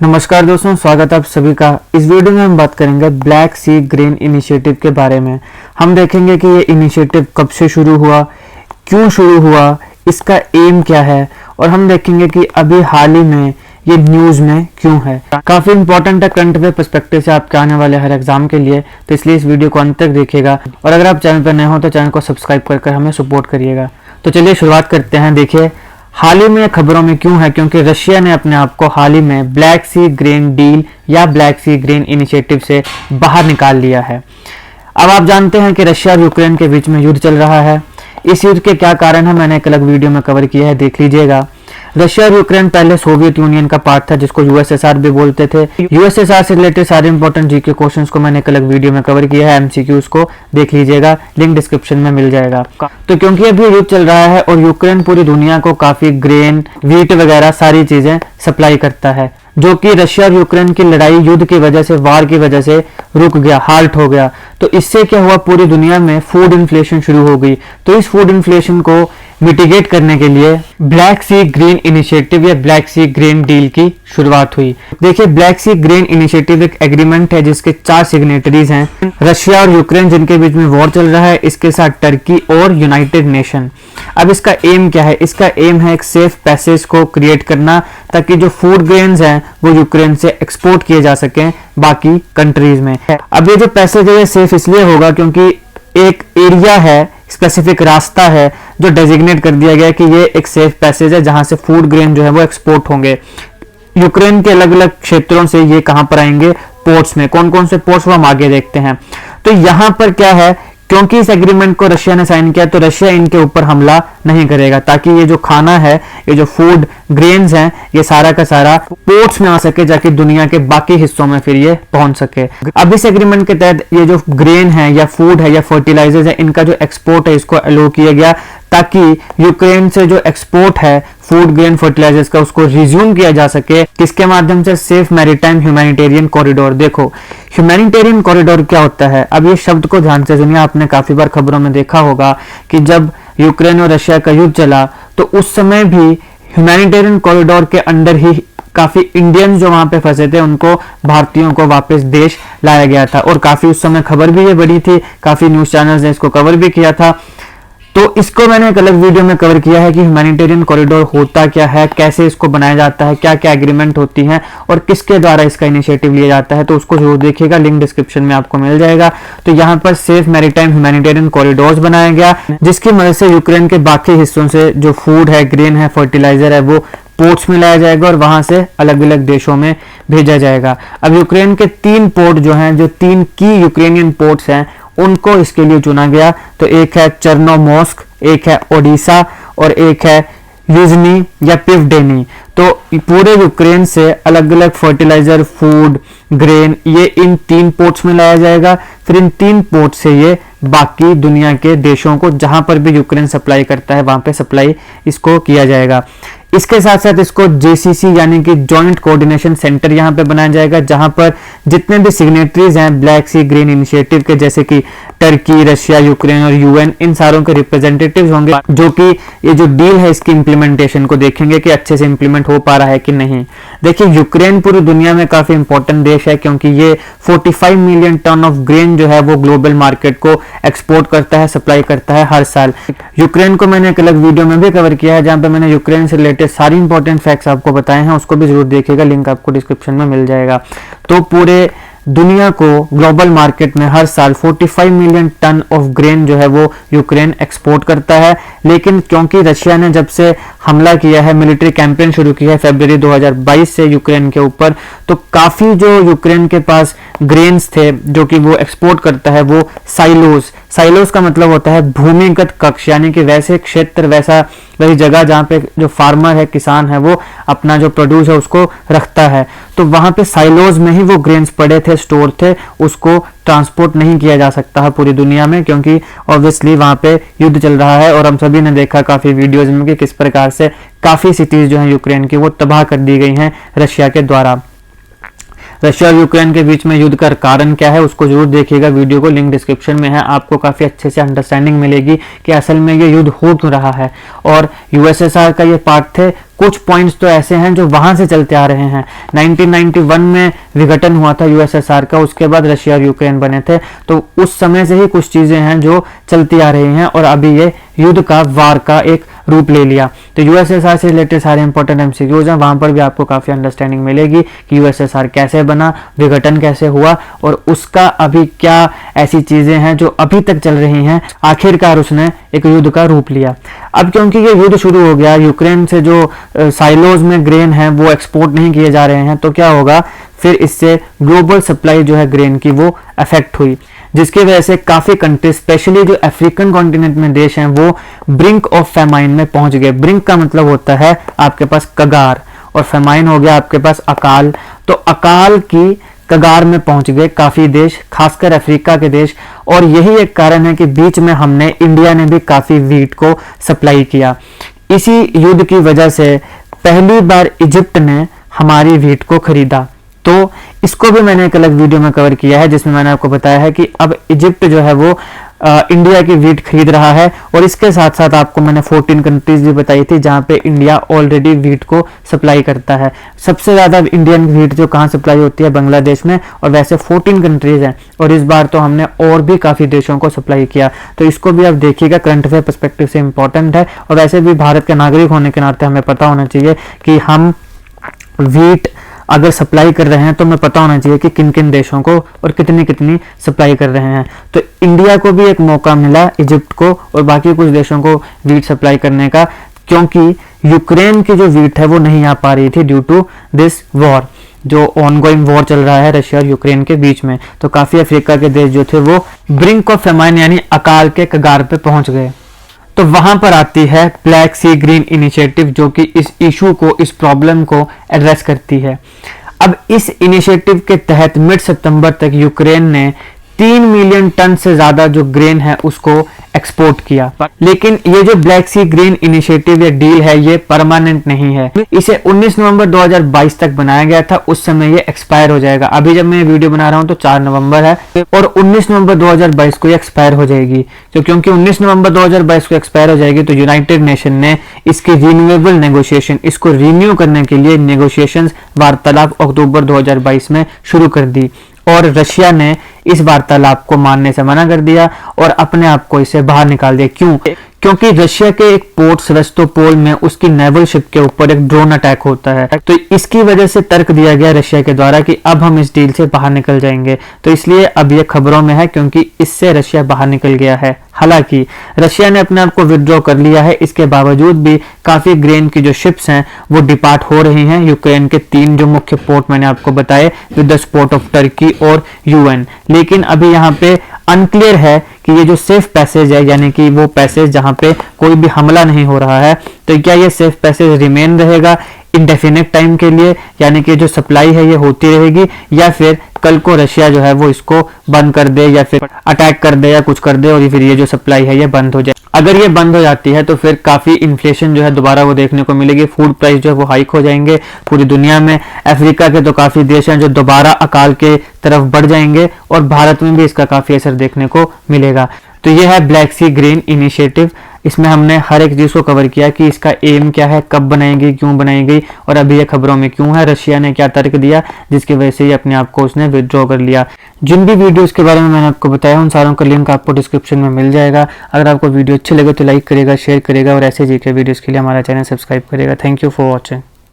नमस्कार दोस्तों, स्वागत है आप सभी का। इस वीडियो में हम बात करेंगे ब्लैक सी ग्रीन इनिशिएटिव के बारे में। हम देखेंगे कि ये इनिशिएटिव कब से शुरू हुआ, क्यों शुरू हुआ, इसका एम क्या है, और हम देखेंगे कि अभी हाल ही में ये न्यूज़ में क्यों है। काफ़ी इंपॉर्टेंट है करंट अफेयर पर्सपेक्टिव से आपके आने वाले हर एग्जाम के लिए, तो इसलिए इस वीडियो को अंत तक देखिएगा। और अगर आप चैनल पर नए हो तो चैनल को सब्सक्राइब कर हमें सपोर्ट करिएगा। तो चलिए शुरुआत करते हैं। देखिए, हाल ही में खबरों में क्यों है, क्योंकि रशिया ने अपने आप को हाल ही में ब्लैक सी ग्रीन डील या ब्लैक सी ग्रीन इनिशिएटिव से बाहर निकाल लिया है। अब आप जानते हैं कि रशिया और यूक्रेन के बीच में युद्ध चल रहा है। इस युद्ध के क्या कारण है मैंने एक अलग वीडियो में कवर किया है, देख लीजिएगा। रशिया और यूक्रेन पहले सोवियत यूनियन का पार्ट था, जिसको यूएसएसआर भी बोलते थे। यूएसएसआर से रिलेटेड सारे इंपॉर्टेंट जीके क्वेश्चंस को मैंने एक अलग वीडियो में कवर किया है, एमसीक्यूज को देख लीजिएगा, लिंक डिस्क्रिप्शन में मिल जाएगा। तो क्योंकि अभी युद्ध चल रहा है और यूक्रेन पूरी दुनिया को काफी ग्रेन, व्हीट वगैरह सारी चीजें सप्लाई करता है, जो कि रशिया और यूक्रेन की लड़ाई युद्ध की वजह से, वार की वजह से रुक गया, हाल्ट हो गया। तो इससे क्या हुआ, पूरी दुनिया में फूड इन्फ्लेशन शुरू हो गई। तो इस फूड इन्फ्लेशन को मिटिगेट करने के लिए ब्लैक सी ग्रीन इनिशिएटिव या ब्लैक सी ग्रीन डील की शुरुआत हुई। देखिए, ब्लैक सी ग्रीन इनिशिएटिव एक एग्रीमेंट है जिसके 4 सिग्नेटरीज हैं, रशिया और यूक्रेन जिनके बीच में वॉर चल रहा है, इसके साथ टर्की और यूनाइटेड नेशन। अब इसका एम क्या है? इसका एम है एक सेफ पैसेज को क्रिएट करना, ताकि जो फूड ग्रेन्स हैं वो यूक्रेन से एक्सपोर्ट किए जा सकें बाकी कंट्रीज में। अब ये जो पैसेज है सेफ इसलिए होगा क्योंकि एक एरिया है, स्पेसिफिक रास्ता है जो डेजिग्नेट कर दिया गया कि ये एक सेफ पैसेज है जहां से फूड ग्रेन जो है वो एक्सपोर्ट होंगे। यूक्रेन के अलग अलग क्षेत्रों से ये कहां पर आएंगे? पोर्ट्स में। कौन कौन से पोर्ट्स वो हम आगे देखते हैं। तो यहां पर क्या है, क्योंकि इस एग्रीमेंट को रशिया ने साइन किया तो रशिया इनके ऊपर हमला नहीं करेगा, ताकि ये जो खाना है, ये जो फूड ग्रेन्स हैं, ये सारा का सारा पोर्ट्स में आ सके, जाके दुनिया के बाकी हिस्सों में फिर ये पहुंच सके। अब इस एग्रीमेंट के तहत ये जो ग्रेन है या फूड है या फर्टिलाइजर्स है, इनका जो एक्सपोर्ट है इसको अलो किया गया, ताकि यूक्रेन से जो एक्सपोर्ट है फूड ग्रेन फर्टिलाइजर्स का उसको रिज्यूम किया जा सके। किसके माध्यम से? Safe maritime humanitarian corridor. देखो, ह्यूमैनिटेरियन कॉरिडोर क्या होता है? अब ये शब्द को ध्यान से सुनिए, आपने काफी बार खबरों में देखा होगा कि जब यूक्रेन और रशिया का युद्ध चला तो उस समय भी ह्यूमैनिटेरियन कॉरिडोर के अंडर ही काफी इंडियंस जो वहां पे फंसे थे उनको, भारतीयों को वापस देश लाया गया था। और काफी उस समय खबर भी ये बड़ी थी, काफी न्यूज चैनल्स ने इसको कवर भी किया था। तो इसको मैंने एक अलग वीडियो में कवर किया है कि ह्यूमैनिटेरियन कॉरिडोर होता क्या है, कैसे इसको बनाया जाता है, क्या क्या एग्रीमेंट होती हैं और किसके द्वारा इसका इनिशिएटिव लिया जाता है। तो उसको जरूर देखिएगा, लिंक डिस्क्रिप्शन में आपको मिल जाएगा। तो यहाँ पर सेफ मैरीटाइम ह्यूमैनिटेरियन कॉरिडोर्स बनाया गया, जिसकी मदद से यूक्रेन के बाकी हिस्सों से जो फूड है, ग्रेन है, फर्टिलाइजर है, वो पोर्ट्स में लाया जाएगा और वहां से अलग अलग देशों में भेजा जाएगा। अब यूक्रेन के 3 पोर्ट जो हैं, जो 3 की यूक्रेनियन पोर्ट्स हैं, उनको इसके लिए चुना गया। तो एक है चर्नोमोर्स्क, एक है ओडिशा और एक है यूजनी या पिवडेनी। तो पूरे यूक्रेन से अलग अलग फर्टिलाइजर, फूड, ग्रेन, ये इन 3 पोर्ट्स में लाया जाएगा। फिर इन 3 पोर्ट से ये बाकी दुनिया के देशों को, जहां पर भी यूक्रेन सप्लाई करता है, वहां पे सप्लाई इसको किया जाएगा। इसके साथ साथ इसको जेसीसी यानी कि जॉइंट कोऑर्डिनेशन सेंटर यहां पे बनाया जाएगा, जहां पर जितने भी सिग्नेटरीज हैं ब्लैक सी ग्रीन इनिशिएटिव के, जैसे कि टर्की, रशिया, यूक्रेन और यूएन, इन सारों के रिप्रेजेंटेटिव्स होंगे, जो कि ये जो डील है इसकी इंप्लीमेंटेशन को देखेंगे कि अच्छे से इंप्लीमेंट हो पा रहा है कि नहीं। देखिए, यूक्रेन पूरी दुनिया में काफी इंपॉर्टेंट देश है, क्योंकि ये 45 मिलियन टन ऑफ ग्रेन जो है वो ग्लोबल मार्केट को एक्सपोर्ट करता है, सप्लाई करता है हर साल। यूक्रेन को मैंने एक अलग वीडियो में भी कवर किया है, जहां पे मैंने यूक्रेन से रिलेटेड सारी इंपॉर्टेंट फैक्ट्स आपको बताए हैं, उसको भी जरूर देखिएगा, लिंक आपको डिस्क्रिप्शन में मिल जाएगा। तो पूरे दुनिया को ग्लोबल मार्केट में हर साल 45 मिलियन टन ऑफ ग्रेन जो है वो यूक्रेन एक्सपोर्ट करता है। लेकिन क्योंकि रशिया ने जब से हमला किया है, मिलिट्री कैंपेन शुरू की है फरवरी 2022 से यूक्रेन के ऊपर, तो काफी जो यूक्रेन के पास ग्रेन्स थे जो कि वो एक्सपोर्ट करता है, वो साइलोस का मतलब होता है भूमिगत कक्ष, यानी कि वैसे क्षेत्र, वही जगह जहाँ पे जो फार्मर है, किसान है, वो अपना जो प्रोड्यूस है उसको रखता है। तो वहां पे साइलोज में ही वो ग्रेन्स पड़े थे, स्टोर थे, उसको ट्रांसपोर्ट नहीं किया जा सकता है पूरी दुनिया में, क्योंकि ऑब्वियसली वहां पे युद्ध चल रहा है। और हम सभी ने देखा काफी वीडियोज में कि किस प्रकार से काफी सिटीज जो है यूक्रेन की वो तबाह कर दी गई हैं रशिया के द्वारा। रशिया और यूक्रेन के बीच में युद्ध का कारण क्या है उसको जरूर देखिएगा, वीडियो को लिंक डिस्क्रिप्शन में है, आपको काफी अच्छे से अंडरस्टैंडिंग मिलेगी कि असल में ये युद्ध हो क्यों रहा है और यूएसएसआर का ये पार्ट थे, कुछ पॉइंट्स तो ऐसे हैं जो वहां से चलते आ रहे हैं। 1991 में विघटन हुआ था यूएसएसआर का, उसके बाद रशिया और यूक्रेन बने थे, तो उस समय से ही कुछ चीजें हैं जो चलती आ रही हैं और अभी ये युद्ध का, वार का एक रूप ले लिया। तो यूएसएसआर से रिलेटेड सारे इंपॉर्टेंट एमसीक्यूज हैं, वहां पर भी आपको काफी अंडरस्टैंडिंग मिलेगी कि यूएसएसआर कैसे बना, विघटन कैसे हुआ और उसका अभी क्या ऐसी चीजें हैं जो अभी तक चल रही हैं, आखिरकार उसने एक युद्ध का रूप लिया। अब क्योंकि ये युद्ध शुरू हो गया, यूक्रेन से जो साइलोज में ग्रेन है वो एक्सपोर्ट नहीं किए जा रहे हैं, तो क्या होगा फिर इससे ग्लोबल सप्लाई जो है ग्रेन की वो अफेक्ट हुई, जिसकी वजह से काफी कंट्री, स्पेशली जो अफ्रीकन कॉन्टिनेंट में देश हैं, वो ब्रिंक ऑफ फेमाइन में पहुंच गए। ब्रिंक का मतलब होता है आपके पास कगार, और फेमाइन हो गया आपके पास अकाल। तो अकाल की कगार में पहुंच गए काफी देश, खासकर अफ्रीका के देश, और यही एक कारण है कि बीच में हमने, इंडिया ने भी काफी वीट को सप्लाई किया। इसी युद्ध की वजह से पहली बार इजिप्ट ने हमारी वीट को खरीदा, तो इसको भी मैंने एक अलग वीडियो में कवर किया है, जिसमें मैंने आपको बताया है कि अब इजिप्ट जो है वो इंडिया की वीट खरीद रहा है। और इसके साथ साथ आपको मैंने 14 कंट्रीज भी बताई थी जहां पे इंडिया ऑलरेडी वीट को सप्लाई करता है। सबसे ज्यादा इंडियन वीट जो कहां सप्लाई होती है, बांग्लादेश में, और वैसे 14 कंट्रीज हैं, और इस बार तो हमने और भी काफी देशों को सप्लाई किया। तो इसको भी आप देखिएगा, करंट अफेयर पर्सपेक्टिव से इंपॉर्टेंट है। और वैसे भी भारत के नागरिक होने के नाते हमें पता होना चाहिए कि हम वीट अगर सप्लाई कर रहे हैं तो हमें पता होना चाहिए कि किन किन देशों को और कितनी कितनी सप्लाई कर रहे हैं। तो इंडिया को भी एक मौका मिला, इजिप्ट को और बाकी कुछ देशों को वीट सप्लाई करने का, क्योंकि यूक्रेन की जो वीट है वो नहीं आ पा रही थी ड्यू टू दिस वॉर, जो ऑनगोइंग वॉर चल रहा है रशिया और यूक्रेन के बीच में। तो काफी अफ्रीका के देश जो थे वो ब्रिंक ऑफ फेमाइन यानी अकाल के कगार पे पहुंच गए। तो वहां पर आती है ब्लैक सी ग्रीन इनिशिएटिव, जो कि इस इशू को, इस प्रॉब्लम को एड्रेस करती है। अब इस इनिशिएटिव के तहत मिड सितंबर तक यूक्रेन ने 3 मिलियन टन से ज्यादा जो ग्रेन है उसको एक्सपोर्ट किया। लेकिन ये जो ब्लैक सी ग्रीन इनिशिएटिव या डील है ये परमानेंट नहीं है। इसे 19 नवंबर 2022 तक बनाया गया था, उस समय ये एक्सपायर हो जाएगा। अभी जब मैं वीडियो बना रहा हूं तो 4 नवंबर है और 19 नवंबर 2022 को ये एक्सपायर हो जाएगी। तो क्योंकि 19 नवंबर 2022 को एक्सपायर हो जाएगी तो यूनाइटेड नेशन ने इसकी रिन्यूएबल नेगोशिएशन, इसको रिन्यू करने के लिए नेगोशिएशंस, वार्तालाप अक्टूबर 2022 में शुरू कर दी, और रशिया ने इस वार्तालाप को मानने से मना कर दिया और अपने आप को इसे बाहर निकाल दिया। क्यों? क्योंकि रशिया के एक पोर्ट सेवास्तोपोल में उसकी नेवल शिप के ऊपर एक ड्रोन अटैक होता है, तो इसकी वजह से तर्क दिया गया रशिया के द्वारा कि अब हम इस डील से बाहर निकल जाएंगे। तो इसलिए अब ये खबरों में है, क्योंकि इससे रशिया बाहर निकल गया है। हालांकि रशिया ने अपने आप को विड्रॉ कर लिया है, इसके बावजूद भी काफी ग्रेन की जो शिप्स हैं वो डिपार्ट हो रही हैं यूक्रेन के 3 जो मुख्य पोर्ट मैंने आपको बताए, with the support of Turkey और यूएन। लेकिन अभी यहाँ पे अनक्लियर है कि ये जो सेफ पैसेज है, यानी कि वो पैसेज जहां पे कोई भी हमला नहीं हो रहा है, तो क्या ये सेफ पैसेज रिमेन रहेगा इंडेफिनिट टाइम के लिए, यानी कि जो सप्लाई है ये होती रहेगी, या फिर कल को रशिया जो है वो इसको बंद कर दे या फिर अटैक कर दे या कुछ कर दे और फिर ये जो सप्लाई है ये बंद हो जाए। अगर ये बंद हो जाती है तो फिर काफी इन्फ्लेशन जो है दोबारा वो देखने को मिलेगी, फूड प्राइस जो है वो हाइक हो जाएंगे पूरी दुनिया में। अफ्रीका के तो काफी देश हैं जो दोबारा अकाल के तरफ बढ़ जाएंगे और भारत में भी इसका काफी असर देखने को मिलेगा। तो ये है ब्लैक सी ग्रीन इनिशिएटिव। इसमें हमने हर एक चीज को कवर किया कि इसका एम क्या है, कब बनाई गई, क्यों बनाई गई और अभी ये खबरों में क्यों है, रशिया ने क्या तर्क दिया जिसकी वजह से ये अपने आप को उसने विड्रॉ कर लिया। जिन भी वीडियोस के बारे में मैंने आपको बताया उन सारों का लिंक आपको डिस्क्रिप्शन में मिल जाएगा। अगर आपको वीडियो अच्छी लगे तो लाइक करेगा, शेयर करेगा और ऐसे जीके वीडियोस के लिए हमारा चैनल सब्सक्राइब करेगा। Thank you for watching.